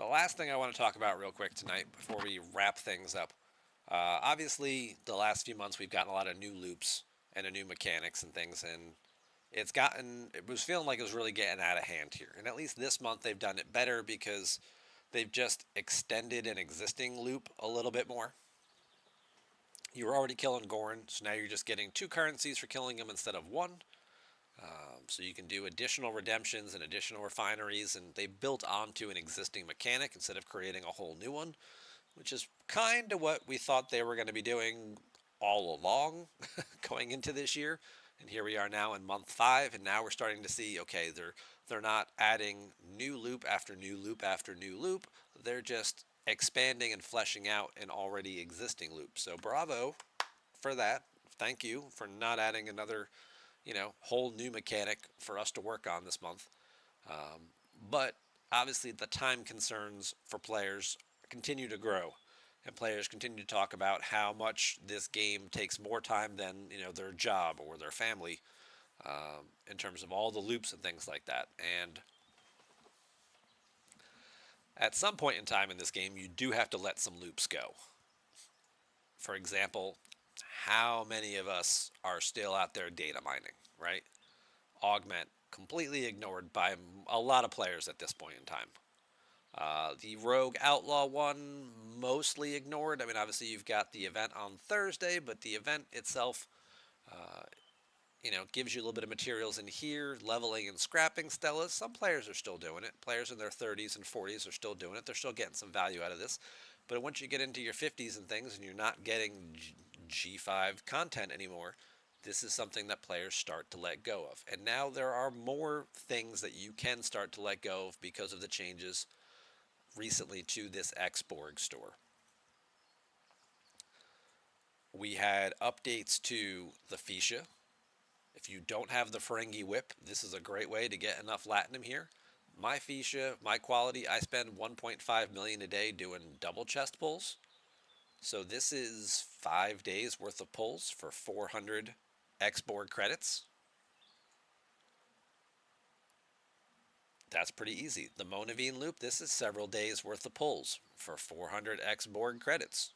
The last thing I want to talk about real quick tonight before we wrap things up. Obviously, the last few months we've gotten a lot of new loops and a new mechanics and things, and it was feeling like it was really getting out of hand here. And at least this month they've done it better because they've just extended an existing loop a little bit more. You were already killing Gorn, so now you're just getting two currencies for killing him instead of one. So you can do additional redemptions and additional refineries, and they built onto an existing mechanic instead of creating a whole new one, which is kind of what we thought they were going to be doing all along going into this year. And here we are now in month 5, and now we're starting to see, okay, they're not adding new loop after new loop after new loop. They're just expanding and fleshing out an already existing loop. So bravo for that. Thank you for not adding another, whole new mechanic for us to work on this month. But obviously, the time concerns for players continue to grow, and players continue to talk about how much this game takes more time than their job or their family, in terms of all the loops and things like that. And at some point in time in this game, you do have to let some loops go. For example, how many of us are still out there data mining, right? Augment completely ignored by a lot of players at this point in time. The Rogue Outlaw one, mostly ignored. I mean, obviously you've got the event on Thursday, but the event itself, uh, gives you a little bit of materials in here, leveling and scrapping Stellas. Some players are still doing it. Players in their 30s and 40s are still doing it. They're still getting some value out of this. But once you get into your 50s and things and you're not getting G5 content anymore, this is something that players start to let go of. And now there are more things that you can start to let go of because of the changes recently to this Xborg store. We had updates to the Fisha. If you don't have the Ferengi Whip, this is a great way to get enough Latinum here. My Fisha, my quality, I spend 1.5 million a day doing double chest pulls. So this is 5 days worth of pulls for 400 Xborg credits. That's pretty easy. The Monavine loop, this is several days worth of pulls for 400 Xborg credits.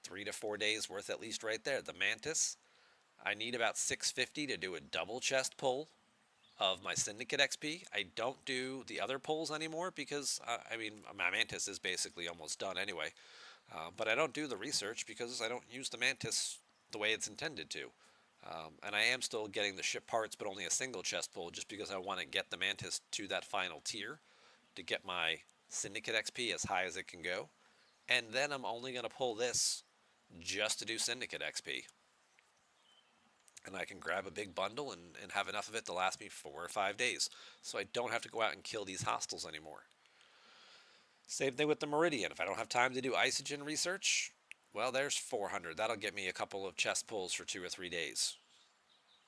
3 to 4 days worth at least right there. The Mantis, I need about 650 to do a double chest pull of my Syndicate XP. I don't do the other pulls anymore because, my Mantis is basically almost done anyway. But I don't do the research because I don't use the Mantis the way it's intended to. And I am still getting the ship parts, but only a single chest pull just because I want to get the Mantis to that final tier to get my Syndicate XP as high as it can go. And then I'm only going to pull this just to do Syndicate XP. And I can grab a big bundle and have enough of it to last me 4 or 5 days. So I don't have to go out and kill these hostiles anymore. Same thing with the Meridian. If I don't have time to do Isogen research, well, there's 400. That'll get me a couple of chest pulls for 2 or 3 days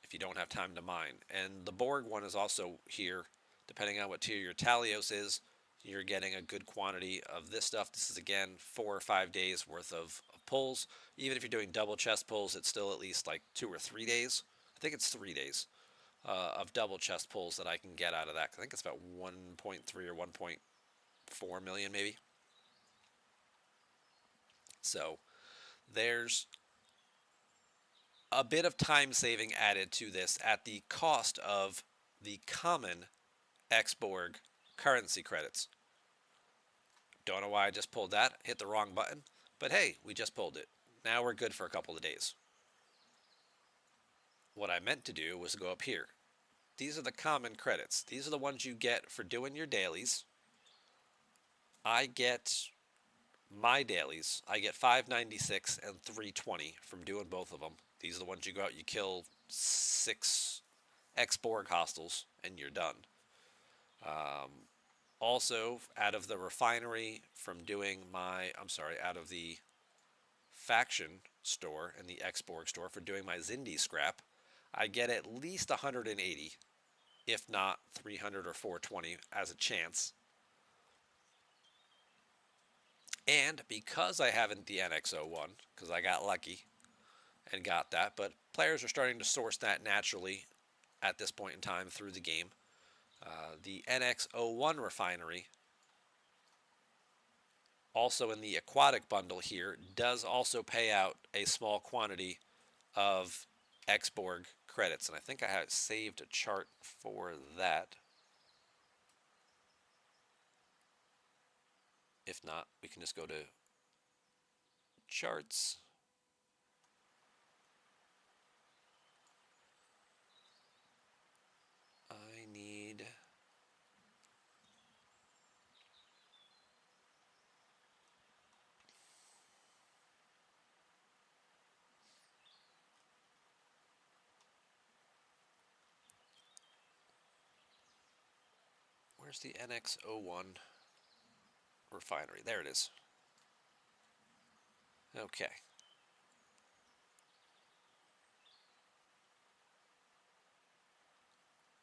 if you don't have time to mine. And the Borg one is also here. Depending on what tier your Talios is, you're getting a good quantity of this stuff. This is, again, 4 or 5 days worth of pulls. Even if you're doing double chest pulls, it's still at least like 2 or 3 days. I think it's 3 days of double chest pulls that I can get out of that. I think it's about 1.3 or 1.4 million maybe. So there's a bit of time saving added to this at the cost of the common Xborg currency credits. Don't know why I just pulled that, hit the wrong button, but hey, we just pulled it. Now we're good for a couple of days. What I meant to do was go up here. These are the common credits. These are the ones you get for doing your dailies. I get my dailies. I get 596 and 320 from doing both of them. These are the ones you go out, you kill 6 Xborg hostiles, and you're done. Also, out of the refinery from doing out of the faction store and the Xborg store for doing my Zindi scrap, I get at least 180, if not 300 or 420 as a chance. And because I haven't the NX01, because I got lucky and got that, but players are starting to source that naturally at this point in time through the game. The NX01 refinery also in the aquatic bundle here, does also pay out a small quantity of Xborg credits. And I think I have saved a chart for that. If not, we can just go to charts. I need... Where's the NX01 refinery? There it is. Okay.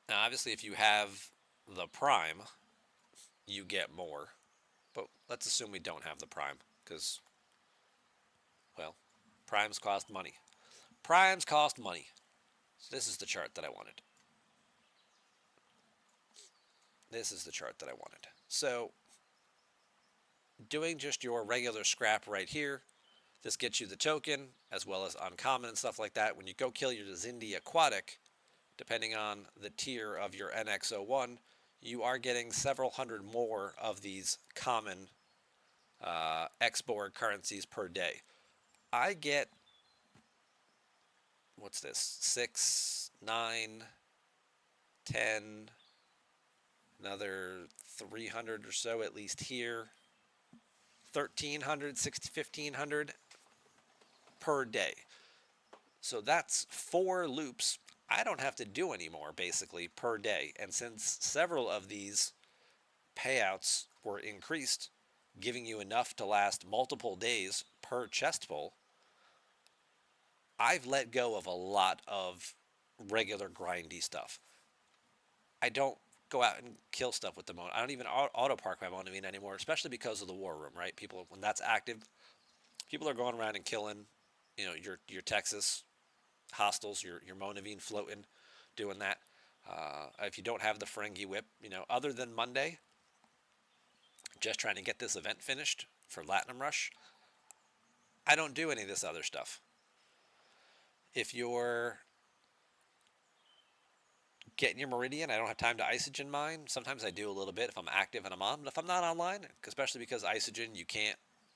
Now, obviously, if you have the Prime, you get more. But let's assume we don't have the Prime, because, well, Primes cost money. Primes cost money. So this is the chart that I wanted. This is the chart that I wanted. So, doing just your regular scrap right here, this gets you the token, as well as uncommon and stuff like that. When you go kill your Zindi Aquatic, depending on the tier of your NX01, you are getting several hundred more of these common Xborg currencies per day. I get, what's this, 6, 9, 10, another 300 or so at least here, 1,300, 1,500 per day. So that's 4 loops I don't have to do anymore, basically, per day. And since several of these payouts were increased, giving you enough to last multiple days per chest pull, I've let go of a lot of regular grindy stuff. I don't go out and kill stuff with the Mono. I don't even auto park my Monovine anymore, especially because of the war room, right? People, when that's active, people are going around and killing, your Texas hostiles, your Monovine floating, doing that. If you don't have the Ferengi whip, other than Monday, just trying to get this event finished for Latinum Rush, I don't do any of this other stuff. If you're getting your Meridian, I don't have time to Isogen mine. Sometimes I do a little bit if I'm active and I'm on, but if I'm not online, especially because Isogen, you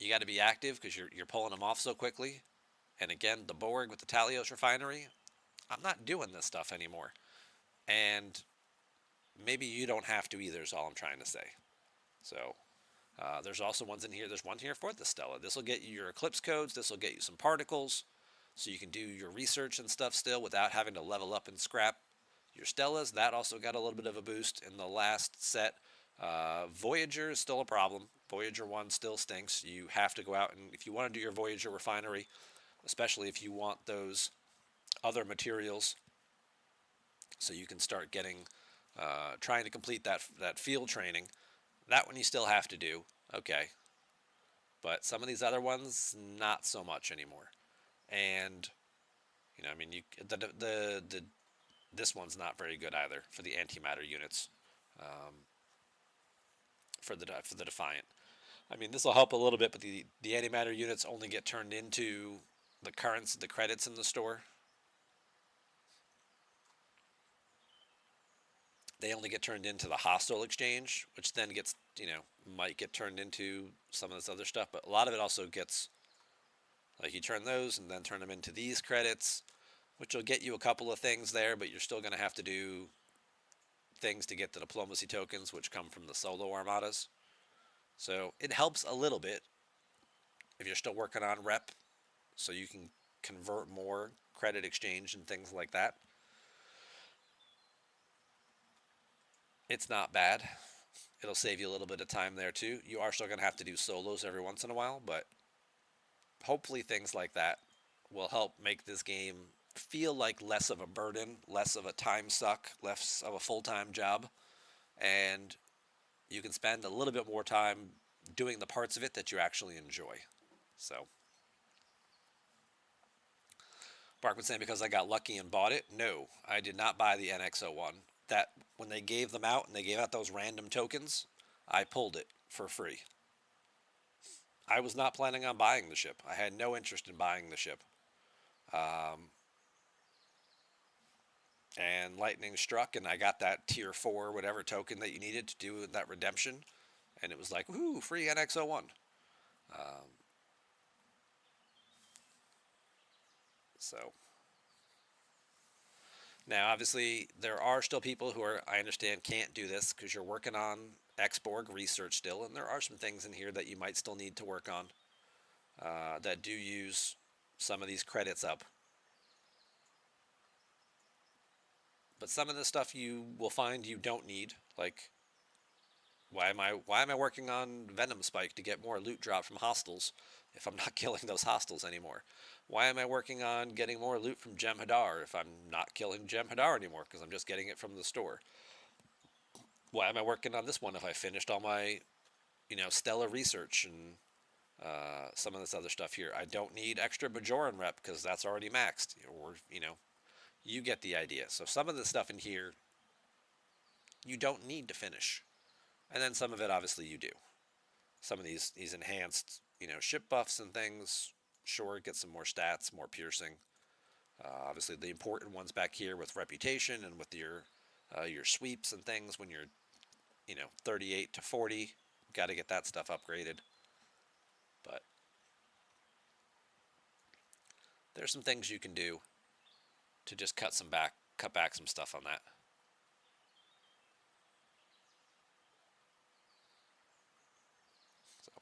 got to be active because you're pulling them off so quickly. And again, the Borg with the Talios refinery, I'm not doing this stuff anymore. And maybe you don't have to either is all I'm trying to say. So there's also ones in here. There's one here for the Stella. This will get you your Eclipse codes. This will get you some particles. So you can do your research and stuff still without having to level up and scrap your Stellas. That also got a little bit of a boost in the last set. Voyager is still a problem. Voyager 1 still stinks. You have to go out and, if you want to do your Voyager refinery, especially if you want those other materials, so you can start getting, trying to complete that field training, that one you still have to do. Okay. But some of these other ones, not so much anymore. And, this one's not very good either for the antimatter units, for the Defiant. I mean, this will help a little bit, but the antimatter units only get turned into the credits in the store. They only get turned into the hostile exchange, which then gets, might get turned into some of this other stuff. But a lot of it also gets, like, you turn those and then turn them into these credits, which will get you a couple of things there, but you're still going to have to do things to get the diplomacy tokens, which come from the solo armadas. So it helps a little bit if you're still working on rep, so you can convert more credit exchange and things like that. It's not bad. It'll save you a little bit of time there too. You are still going to have to do solos every once in a while, but hopefully things like that will help make this game feel like less of a burden, less of a time suck, less of a full-time job, and you can spend a little bit more time doing the parts of it that you actually enjoy. So, Bark was saying because I got lucky and bought it. No, I did not buy the NX01. That when they gave them out and they gave out those random tokens, I pulled it for free. I was not planning on buying the ship. I had no interest in buying the ship. Um, and lightning struck, and I got that tier 4 whatever token that you needed to do that redemption, and it was like, woohoo, free NX01. Um, so now, obviously, there are still people who are, I understand, can't do this because you're working on Xborg research still, and there are some things in here that you might still need to work on that do use some of these credits up. But some of the stuff you will find you don't need, like why am I working on Venom Spike to get more loot drop from hostiles if I'm not killing those hostiles anymore? Why am I working on getting more loot from Gem Hadar if I'm not killing Gem Hadar anymore because I'm just getting it from the store? Why am I working on this one if I finished all my, Stella research and some of this other stuff here? I don't need extra Bajoran rep because that's already maxed, or you get the idea. So some of the stuff in here you don't need to finish, and then some of it obviously you do. Some of these enhanced, ship buffs and things. Sure, get some more stats, more piercing. Obviously, the important ones back here with reputation and with your sweeps and things when you're 38 to 40. Got to get that stuff upgraded. But there's some things you can do to just cut back some stuff on that. So,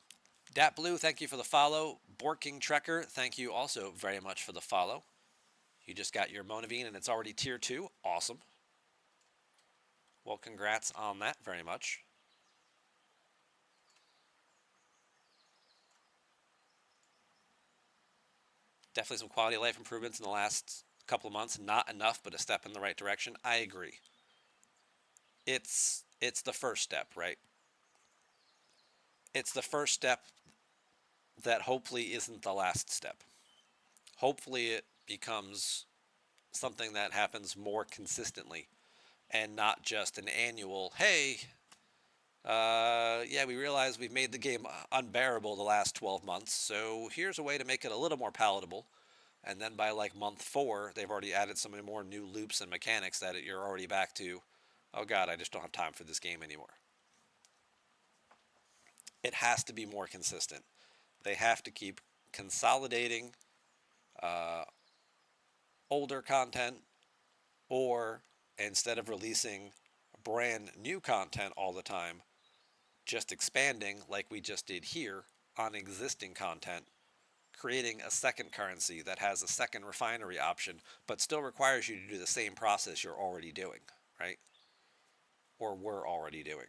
Dat Blue, thank you for the follow. Borking Trekker, thank you also very much for the follow. You just got your Monavine and it's already tier 2. Awesome. Well, congrats on that very much. Definitely some quality of life improvements in the last couple of months. Not enough, but a step in the right direction. I agree. It's the first step, right? It's the first step that hopefully isn't the last step. Hopefully it becomes something that happens more consistently and not just an annual, hey, yeah, we realize we've made the game unbearable the last 12 months, so here's a way to make it a little more palatable. And then by like month 4, they've already added some more new loops and mechanics that you're already back to, oh god, I just don't have time for this game anymore. It has to be more consistent. They have to keep consolidating uh, older content, or instead of releasing brand new content all the time, just expanding like we just did here on existing content, creating a second currency that has a second refinery option, but still requires you to do the same process you're already doing, right? Or were already doing.